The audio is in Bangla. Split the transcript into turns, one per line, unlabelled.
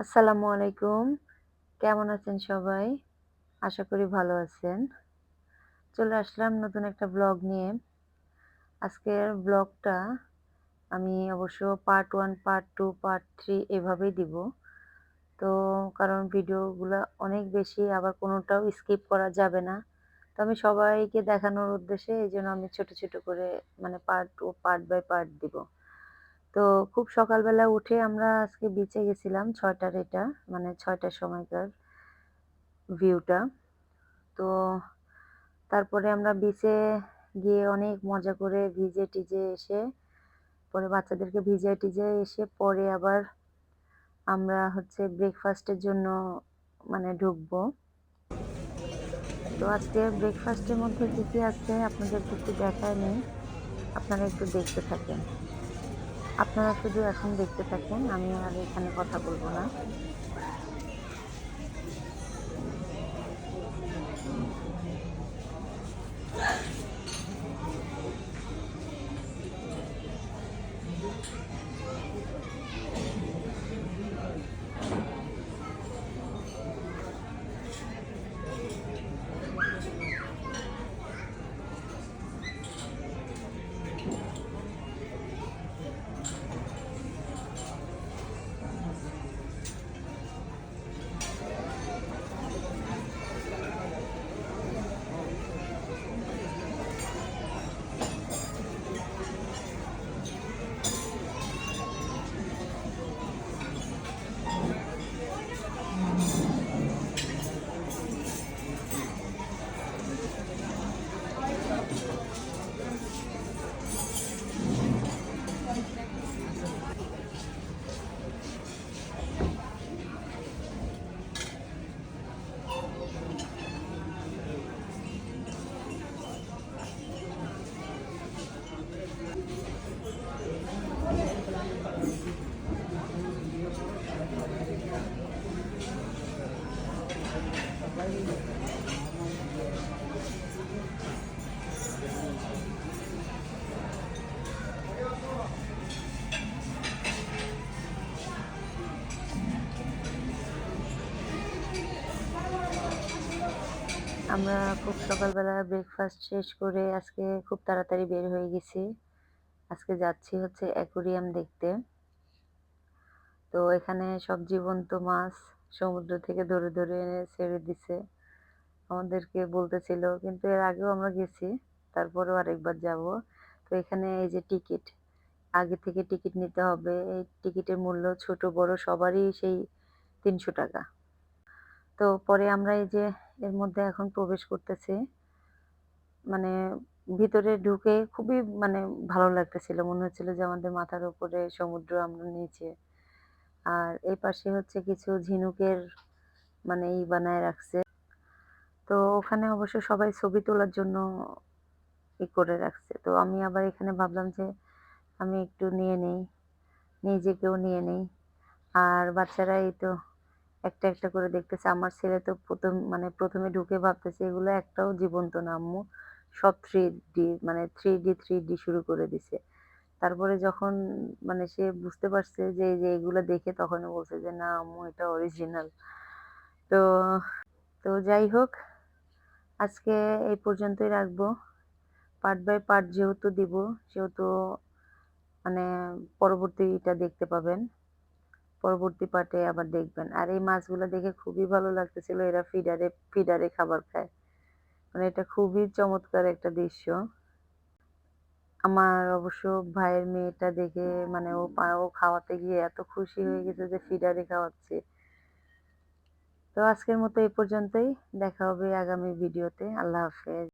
আসসালামু আলাইকুম। কেমন আছেন সবাই? আশা করি ভালো আছেন। চলে আসলাম নতুন একটা ব্লগ নিয়ে। আজকের ব্লগটা আমি অবশ্য পার্ট 1, পার্ট 2, পার্ট 3 এভাবেই দিব। তো কারণ ভিডিওগুলা অনেক বেশি আবার কোনোটাও স্কিপ করা যাবে না। তো আমি সবাইকে দেখানোর উদ্দেশ্যে এইজন্য আমি ছোট, ছোট করে মানে পার্ট বাই পার্ট দিব। তো খুব সকালবেলা উঠে আমরা আজকে বিচে গেছিলাম ৬টার এটা মানে ৬টার সময়কার ভিউটা। তো তারপরে আমরা বিচে গিয়ে অনেক মজা করে ভিজে-টিজে এসে পরে বাচ্চাদেরকে ভিজায়-টিজায় এসে পরে আবার আমরা হচ্ছে ব্রেকফাস্টের জন্য মানে ঢুকবো। তো আজকে ব্রেকফাস্টের মধ্যে কি, কি আছে আপনাদেরকে একটু দেখায় নেই। আপনারা একটু দেখতে থাকেন। আপনারা শুধু এখন দেখতে থাকেন। আমি আর এখানে কথা বলব না। আমরা খুব সকালবেলা ব্রেকফাস্ট শেষ করে আজকে খুব তাড়াতাড়ি বের হয়ে গেছি। আজকে যাচ্ছি হচ্ছে অ্যাকুরিয়াম দেখতে। তো এখানে সব জীবন্ত মাছ সমুদ্র থেকে ধরে, ধরে এনে ছেড়ে দিছে। আমাদেরকে বলতেছিল কিন্তু এর আগেও আমরা গেছি। তারপরেও আরেকবার যাবো। তো এখানে এই যে টিকিট, আগে থেকে টিকিট নিতে হবে। এই টিকিটের মূল্য ছোট বড় সবারই সেই ৳৩০০। তো পরে আমরা এই যে এর মধ্যে এখন প্রবেশ করতেছি। মানে ভিতরে ঢুকে খুবই মানে ভালো লাগতেছিল। মনে হচ্ছিল যে আমাদের মাথার উপরে সমুদ্র, আমরা নিচে। আর এই পাশে হচ্ছে কিছু ঝিনুকের মানে বানায় রাখছে। তো ওখানে অবশ্য সবাই ছবি তোলার জন্য করে রাখছে। তো আমি আবার এখানে ভাবলাম যে আমি একটু নিয়ে নেই, নিজেকেও নিয়ে নেই। আর বাচ্চারা এই তো একটা, একটা করে দেখতেছে। আমার ছেলে তো মানে ১ম এ ঢুকে ভাবতেছে এগুলো একটাও জীবন্ত না আম্মু। সব 3D মানে 3D শুরু করে দিছে। তারপরে যখন মানে সে বুঝতে পারছে যে এই যে এগুলো দেখে তখন ও বলছে যে, "না আম্মু এটা অরিজিনাল।" তো, তো যাই হোক আজকে এই পর্যন্তই রাখবো। পার্ট বাই পার্ট যেহেতু দিব সেহেতু মানে পরবর্তীটা দেখতে পাবেন। পরবর্তী পার্টে আবার দেখবেন। আর এই মাছগুলো দেখে খুবই ভালো লাগতেছিল। এরা ফিডারে খাবার খায়। মানে এটা খুবই চমৎকার একটা দৃশ্য। আমার অবশ্য ভাইয়ের মেয়েটা দেখে মানে ও খাওয়াতে গিয়ে এত খুশি হয়ে গেছে যে ফিডারে খাওয়াচ্ছে। তো আজকের মতো এই পর্যন্তই। দেখা হবে আগামী ভিডিওতে। আল্লাহ হাফেজ।